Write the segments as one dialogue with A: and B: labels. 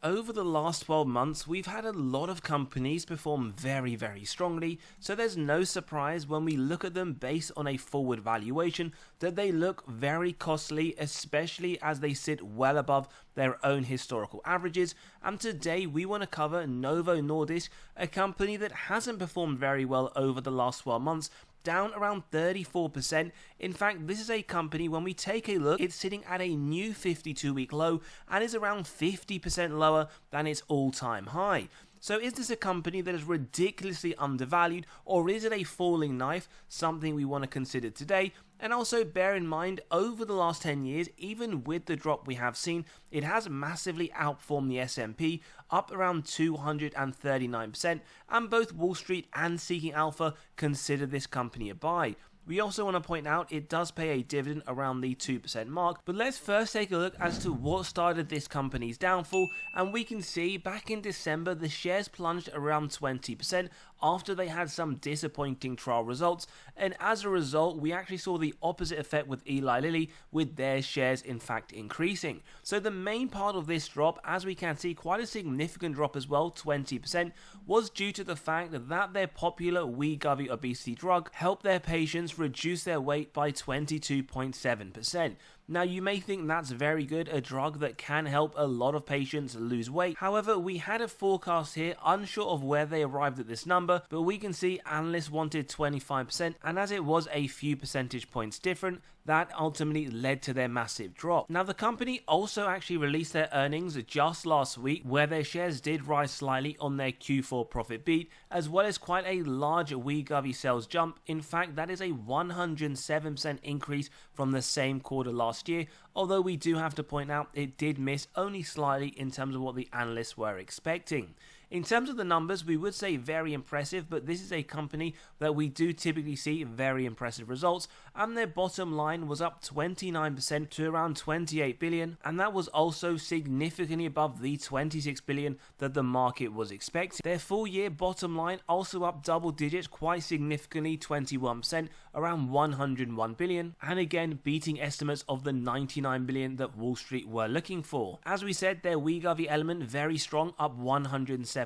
A: Over the last 12 months, we've had a lot of companies perform very strongly, so there's no surprise when we look at them based on a forward valuation that they look very costly, especially as they sit well above their own historical averages. And today we want to cover Novo Nordisk, a company that hasn't performed very well over the last 12 months, down around 34%. In fact, this is a company, when we take a look, it's sitting at a new 52-week low and is around 50% lower than its all-time high. So is this a company that is ridiculously undervalued, or is it a falling knife? Something we want to consider today. And also bear in mind, over the last 10 years, even with the drop we have seen, it has massively outperformed the S&P, up around 239%, and both Wall Street and Seeking Alpha consider this company a buy. We also want to point out it does pay a dividend around the 2% mark, but let's first take a look as to what started this company's downfall, and we can see back in December the shares plunged around 20% after they had some disappointing trial results, and as a result we actually saw the opposite effect with Eli Lilly, with their shares in fact increasing. So the main part of this drop, as we can see quite a significant drop as well, 20%, was due to the fact that their popular Wegovy obesity drug helped their patients reduce their weight by 22.7%. Now you may think that's very good, a drug that can help a lot of patients lose weight. However, we had a forecast here, unsure of where they arrived at this number, but we can see analysts wanted 25%, and as it was a few percentage points different, that ultimately led to their massive drop. Now the company also actually released their earnings just last week, where their shares did rise slightly on their Q4 profit beat, as well as quite a large Wegovy sales jump. In fact, that is a 107% increase from the same quarter last year, although we do have to point out it did miss only slightly in terms of what the analysts were expecting. In terms of the numbers, we would say very impressive, but this is a company that we do typically see very impressive results, and their bottom line was up 29% to around 28 billion, and that was also significantly above the 26 billion that the market was expecting. Their full year bottom line also up double digits quite significantly, 21%, around 101 billion, and again beating estimates of the 99 billion that Wall Street were looking for. As we said, their Wegovy element very strong, up 107%,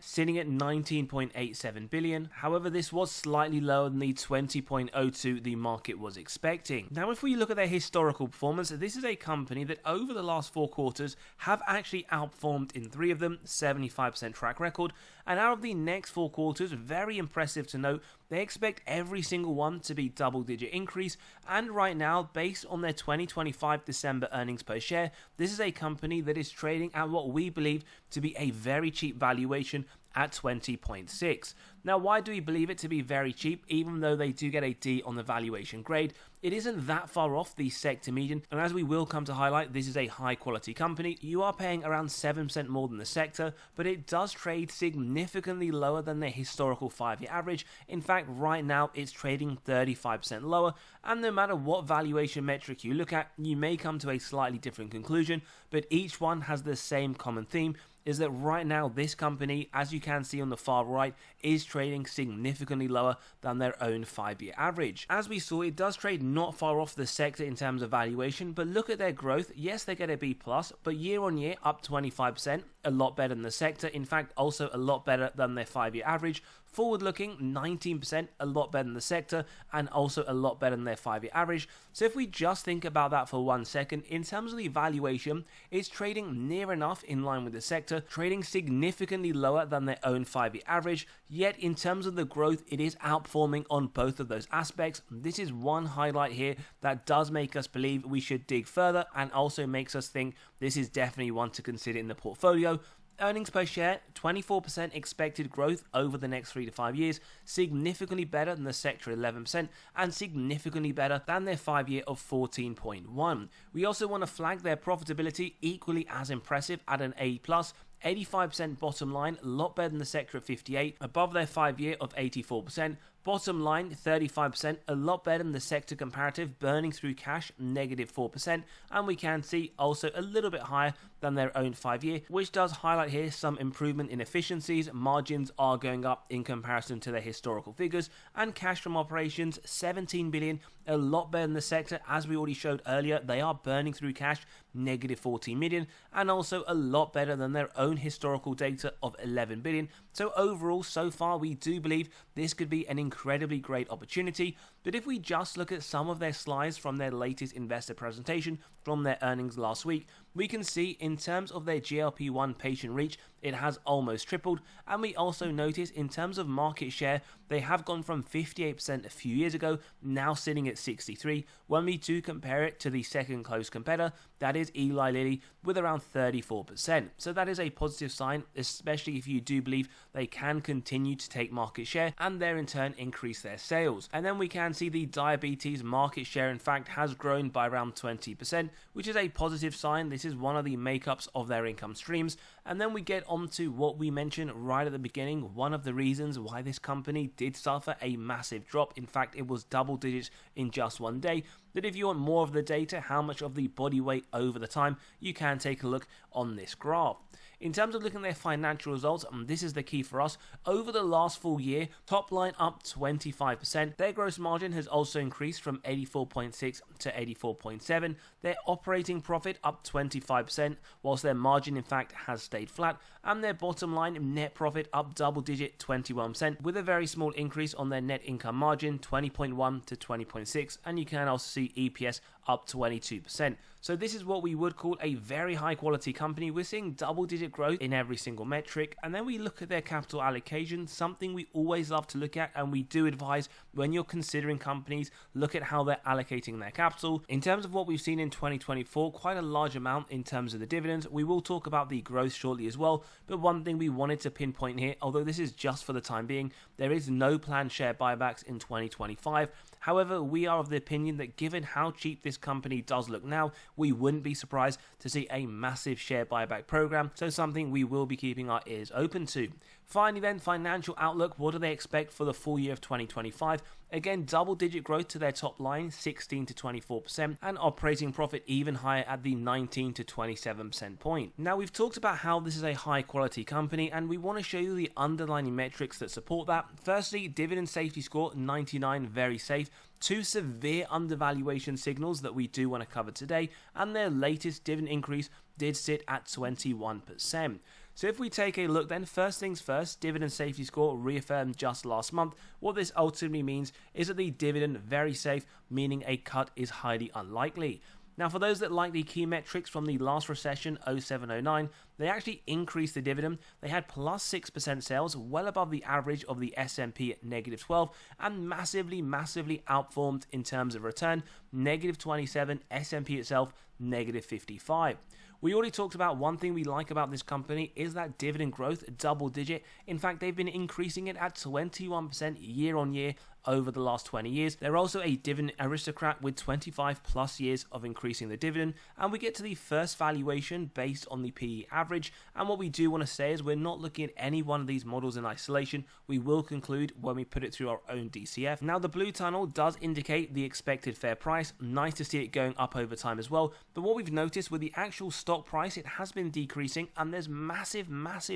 A: sitting at 19.87 billion. However, this was slightly lower than the 20.02 the market was expecting. Now, if we look at their historical performance, this is a company that over the last 4 quarters have actually outperformed in 3 of them, 75% track record, and out of the next 4 quarters, very impressive to note, they expect every single one to be double-digit increase, and right now, based on their 2025 December earnings per share, this is a company that is trading at what we believe to be a very cheap valuation at 20.6. Now, why do we believe it to be very cheap, even though they do get a D on the valuation grade? It isn't that far off the sector median, and as we will come to highlight, this is a high quality company. You are paying around 7% more than the sector, but it does trade significantly lower than their historical 5-year average. In fact, right now it's trading 35% lower, and no matter what valuation metric you look at, you may come to a slightly different conclusion, but each one has the same common theme, is that right now this company, as you can see on the far right, is trading significantly lower than their own 5-year average. As we saw, it does trade not far off the sector in terms of valuation, but look at their growth. Yes, they get a B+, but year on year up 25%, a lot better than the sector. In fact, also a lot better than their 5-year average. Forward looking, 19%, a lot better than the sector, and also a lot better than their 5-year average. So if we just think about that for 1 second, in terms of the valuation, it's trading near enough in line with the sector, trading significantly lower than their own 5-year average, yet in terms of the growth, it is outperforming on both of those aspects. This is one highlight here that does make us believe we should dig further, and also makes us think this is definitely one to consider in the portfolio. Earnings per share, 24% expected growth over the next 3 to 5 years, significantly better than the sector 11%, and significantly better than their 5-year of 14.1. We also want to flag their profitability, equally as impressive at an A+, 85% bottom line, a lot better than the sector at 58%, above their 5-year of 84%. Bottom line, 35%, a lot better than the sector comparative, burning through cash, -4%, and we can see also a little bit higher than their own 5-year, which does highlight here some improvement in efficiencies. Margins are going up in comparison to their historical figures, and cash from operations, 17 billion, a lot better than the sector. As we already showed earlier, they are burning through cash negative 14 million, and also a lot better than their own historical data of 11 billion. So overall, so far, we do believe this could be an incredibly great opportunity. But if we just look at some of their slides from their latest investor presentation from their earnings last week, we can see in terms of their GLP-1 patient reach, it has almost tripled. And we also notice in terms of market share, they have gone from 58% a few years ago, now sitting at 63%. When we do compare it to the second close competitor, that is Eli Lilly, with around 34%. So that is a positive sign, especially if you do believe they can continue to take market share and there in turn increase their sales. And then we can see the diabetes market share in fact has grown by around 20%, which is a positive sign. This is one of the makeups of their income streams. And then we get on to what we mentioned right at the beginning, one of the reasons why this company did suffer a massive drop. In fact, it was double digits in just one day. That if you want more of the data, how much of the body weight over the time, you can take a look on this graph. In terms of looking at their financial results, and this is the key for us, over the last full year, top line up 25%. Their gross margin has also increased from 84.6 to 84.7. Their operating profit up 25%, whilst their margin in fact has stayed flat. And their bottom line net profit up double digit 21%, with a very small increase on their net income margin 20.1 to 20.6. And you can also see EPS up 22%. So this is what we would call a very high quality company. We're seeing double digit growth in every single metric. And then we look at their capital allocation, something we always love to look at, and we do advise when you're considering companies, look at how they're allocating their capital. In terms of what we've seen in 2024, quite a large amount in terms of the dividends. We will talk about the growth shortly as well, but one thing we wanted to pinpoint here, although this is just for the time being, there is no planned share buybacks in 2025. However, we are of the opinion that given how cheap this company does look now, we wouldn't be surprised to see a massive share buyback program, so something we will be keeping our ears open to. Finally then, financial outlook, what do they expect for the full year of 2025? Again, double-digit growth to their top line, 16 to 24%, and operating profit even higher at the 19 to 27% point. Now, we've talked about how this is a high-quality company, and we want to show you the underlying metrics that support that. Firstly, dividend safety score, 99, very safe. Two severe undervaluation signals that we do want to cover today, and their latest dividend increase did sit at 21%. So if we take a look then, first things first, dividend safety score reaffirmed just last month. What this ultimately means is that the dividend very safe, meaning a cut is highly unlikely. Now, for those that like the key metrics from the last recession, 07-09, they actually increased the dividend. They had plus 6% sales, well above the average of the S&P at negative 12, and massively outperformed in terms of return, negative 27, S&P itself, negative 55. We already talked about one thing we like about this company is that dividend growth, double digit. In fact, they've been increasing it at 21% year on year over the last 20 years. They're also a dividend aristocrat with 25 plus years of increasing the dividend. And we get to the first valuation based on the PE average. And what we do want to say is we're not looking at any one of these models in isolation. We will conclude when we put it through our own DCF. Now, the blue tunnel does indicate the expected fair price. Nice to see it going up over time as well. But what we've noticed with the actual stock price, it has been decreasing, and there's massive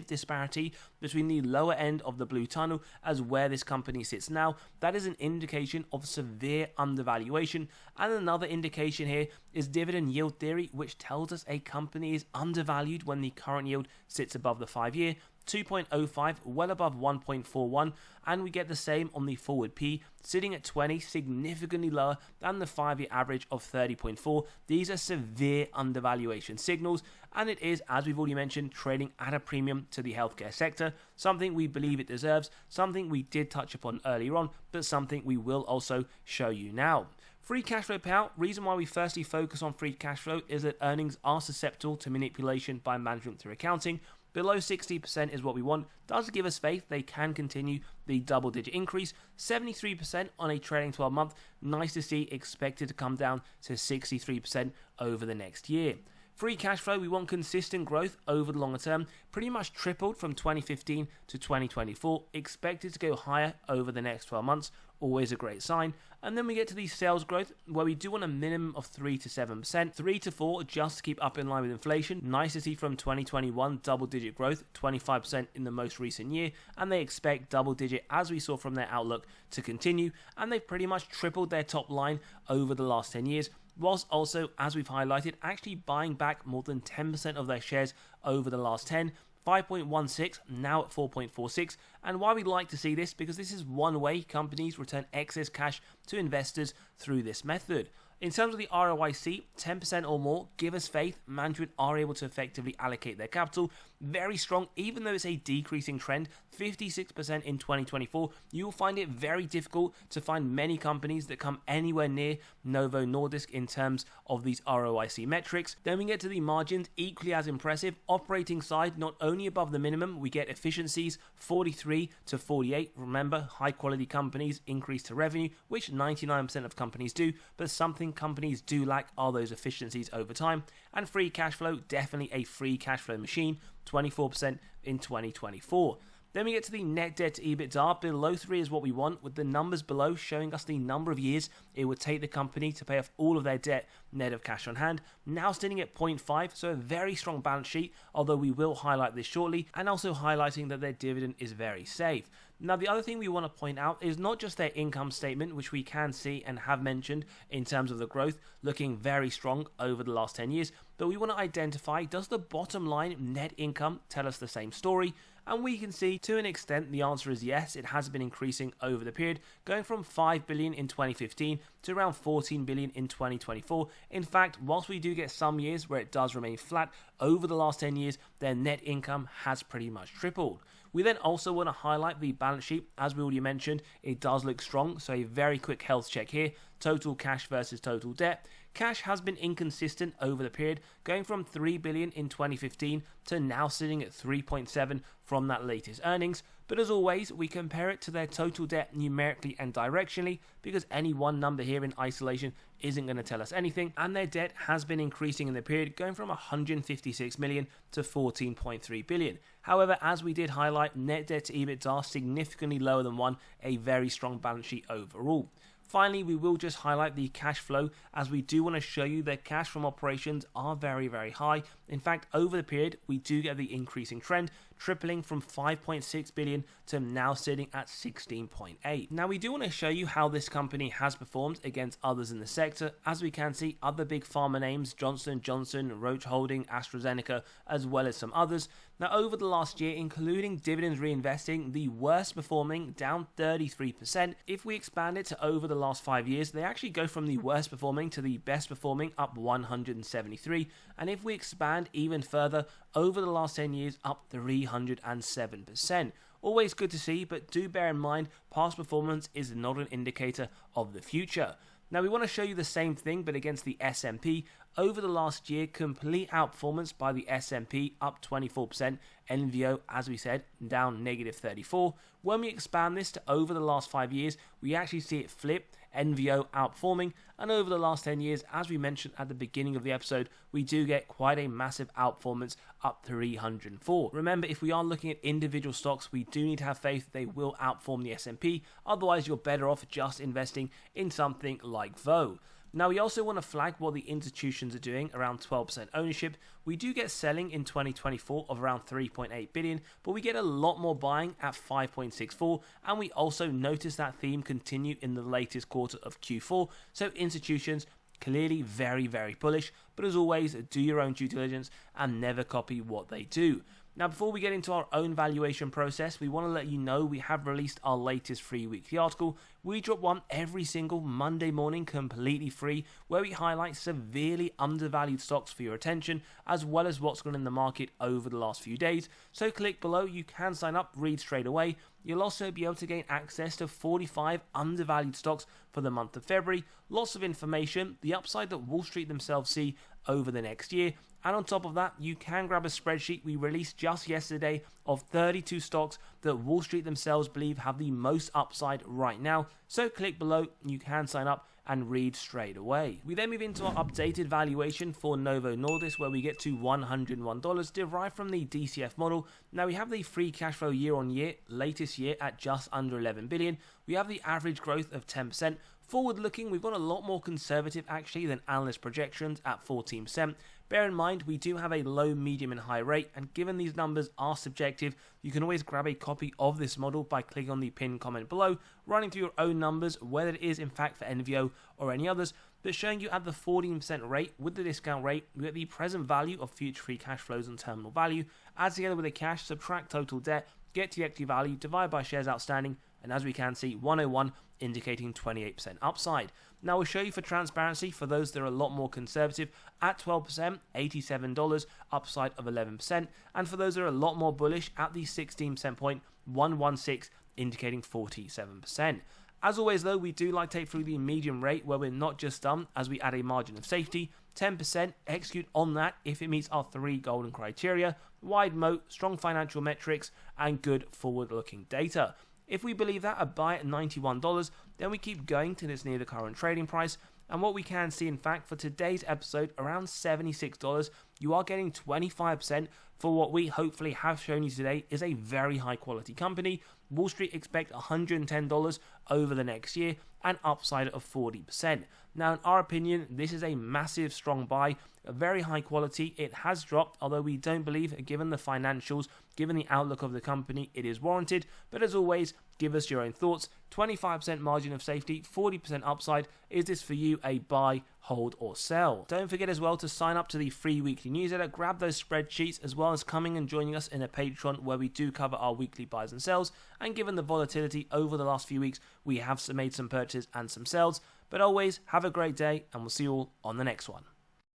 A: disparity between the lower end of the blue tunnel as where this company sits now. That is an indication of severe undervaluation. And another indication here is dividend yield theory, which tells us a company is undervalued when the current yield sits above the 5-year. 2.05, well above 1.41, and we get the same on the forward P, sitting at 20, significantly lower than the 5-year average of 30.4. These are severe undervaluation signals, and it is, as we've already mentioned, trading at a premium to the healthcare sector, something we believe it deserves, something we did touch upon earlier on, but something we will also show you now. Free cash flow payout, reason why we firstly focus on free cash flow is that earnings are susceptible to manipulation by management through accounting. Below 60% is what we want. Does give us faith they can continue the double-digit increase. 73% on a trailing 12-month. Nice to see, expected to come down to 63% over the next year. Free cash flow, we want consistent growth over the longer term. Pretty much tripled from 2015 to 2024. Expected to go higher over the next 12 months. Always a great sign. And then we get to the sales growth, where we do want a minimum of 3 to 7%, 3 to 4 just to keep up in line with inflation. Nice to see from 2021 double-digit growth, 25% in the most recent year, and they expect double-digit, as we saw from their outlook, to continue. And they've pretty much tripled their top line over the last 10 years. whilst also, as we've highlighted, actually buying back more than 10% of their shares over the last 10, 5.16, now at 4.46. And why we like to see this, because this is one way companies return excess cash to investors through this method. In terms of the ROIC, 10% or more, give us faith, management are able to effectively allocate their capital. Very strong, even though it's a decreasing trend, 56% in 2024. You will find it very difficult to find many companies that come anywhere near Novo Nordisk in terms of these ROIC metrics. Then we get to the margins, equally as impressive. Operating side, not only above the minimum, we get efficiencies 43 to 48. Remember, high quality companies increase to revenue, which 99% of companies do, but something companies do lack are those efficiencies over time. And free cash flow, definitely a free cash flow machine, 24% in 2024. Then we get to the net debt to EBITDA. Below 3 is what we want, with the numbers below showing us the number of years it would take the company to pay off all of their debt net of cash on hand. Now standing at 0.5, so a very strong balance sheet, although we will highlight this shortly, and also highlighting that their dividend is very safe. Now, the other thing we want to point out is not just their income statement, which we can see and have mentioned in terms of the growth, looking very strong over the last 10 years, but we want to identify, does the bottom line net income tell us the same story? And we can see to an extent the answer is yes, it has been increasing over the period, going from 5 billion in 2015 to around 14 billion in 2024. In fact, whilst we do get some years where it does remain flat, over the last 10 years, their net income has pretty much tripled. We then also want to highlight the balance sheet. As we already mentioned, it does look strong, so a very quick health check here. Total cash versus total debt. Cash has been inconsistent over the period, going from 3 billion in 2015 to now sitting at 3.7 from that latest earnings. But as always, we compare it to their total debt numerically and directionally, because any one number here in isolation isn't going to tell us anything, and their debt has been increasing in the period, going from 156 million to 14.3 billion. However, as we did highlight, net debt to EBITDA significantly lower than 1, a very strong balance sheet overall. Finally, we will just highlight the cash flow, as we do want to show you that cash from operations are very, very high. In fact, over the period, we do get the increasing trend, tripling from 5.6 billion to now sitting at 16.8. Now, we do want to show you how this company has performed against others in the sector. As we can see, other big pharma names, Johnson & Johnson, Roche Holding, AstraZeneca, as well as some others. Now, over the last year, including dividends reinvesting, the worst performing, down 33%. If we expand it to over the last 5 years, they actually go from the worst performing to the best performing, up 173. And if we expand even further, over the last 10 years, up 307%. Always good to see, but do bear in mind, past performance is not an indicator of the future. Now, we want to show you the same thing, but against the S&P. Over the last year, complete outperformance by the S&P, up 24%. NVO, as we said, down negative 34. When we expand this to over the last 5 years, we actually see it flip, NVO outperforming, and over the last 10 years, as we mentioned at the beginning of the episode, we do get quite a massive outperformance, up 304. Remember, if we are looking at individual stocks, we do need to have faith they will outperform the S&P, otherwise you're better off just investing in something like VO. Now, we also want to flag what the institutions are doing, around 12% ownership. We do get selling in 2024 of around 3.8 billion, but we get a lot more buying at 5.64, and we also notice that theme continue in the latest quarter of Q4. So institutions clearly very, very bullish, but as always, do your own due diligence and never copy what they do. Now, before we get into our own valuation process, we want to let you know we have released our latest free weekly article. We drop one every single Monday morning, completely free, where we highlight severely undervalued stocks for your attention, as well as what's gone in the market over the last few days. So click below, you can sign up, read straight away. You'll also be able to gain access to 45 undervalued stocks for the month of February. Lots of information, the upside that Wall Street themselves see over the next year. And on top of that, you can grab a spreadsheet we released just yesterday of 32 stocks that Wall Street themselves believe have the most upside right now. So click below, you can sign up and read straight away. We then move into our updated valuation for Novo Nordisk, where we get to $101 derived from the DCF model. Now, we have the free cash flow year on year, latest year at just under 11 billion. We have the average growth of 10%. Forward looking, we've got a lot more conservative actually than analyst projections at 14%. Bear in mind, we do have a low, medium and high rate, and given these numbers are subjective, you can always grab a copy of this model by clicking on the pinned comment below, running through your own numbers, whether it is in fact for NVO or any others. that's showing you at the 14% rate with the discount rate, we get the present value of future free cash flows and terminal value, add together with the cash, subtract total debt, get to the equity value, divide by shares outstanding, and as we can see, 101 indicating 28% upside. Now we'll show you for transparency for those that are a lot more conservative at 12%, $87, upside of 11%, and for those that are a lot more bullish at the 16% point, 116 indicating 47%. As always though, we do like to take through the medium rate where we're not just done as we add a margin of safety, 10%, execute on that if it meets our 3 golden criteria, wide moat, strong financial metrics, and good forward-looking data. If we believe that, a buy at $91, then we keep going till it's near the current trading price. And what we can see, in fact, for today's episode, around $76, you are getting 25% for what we hopefully have shown you today is a very high quality company. Wall Street expect $110 over the next year, an upside of 40%. Now, in our opinion, this is a massive strong buy, a very high quality. It has dropped, although we don't believe, given the financials, given the outlook of the company, it is warranted. But as always, give us your own thoughts. 25% margin of safety, 40% upside. Is this for you a buy, hold, or sell? Don't forget as well to sign up to the free weekly newsletter, grab those spreadsheets, as well as coming and joining us in a Patreon where we do cover our weekly buys and sells. And given the volatility over the last few weeks, we have made some purchases and some sales. But always, have a great day, and we'll see you all on the next one.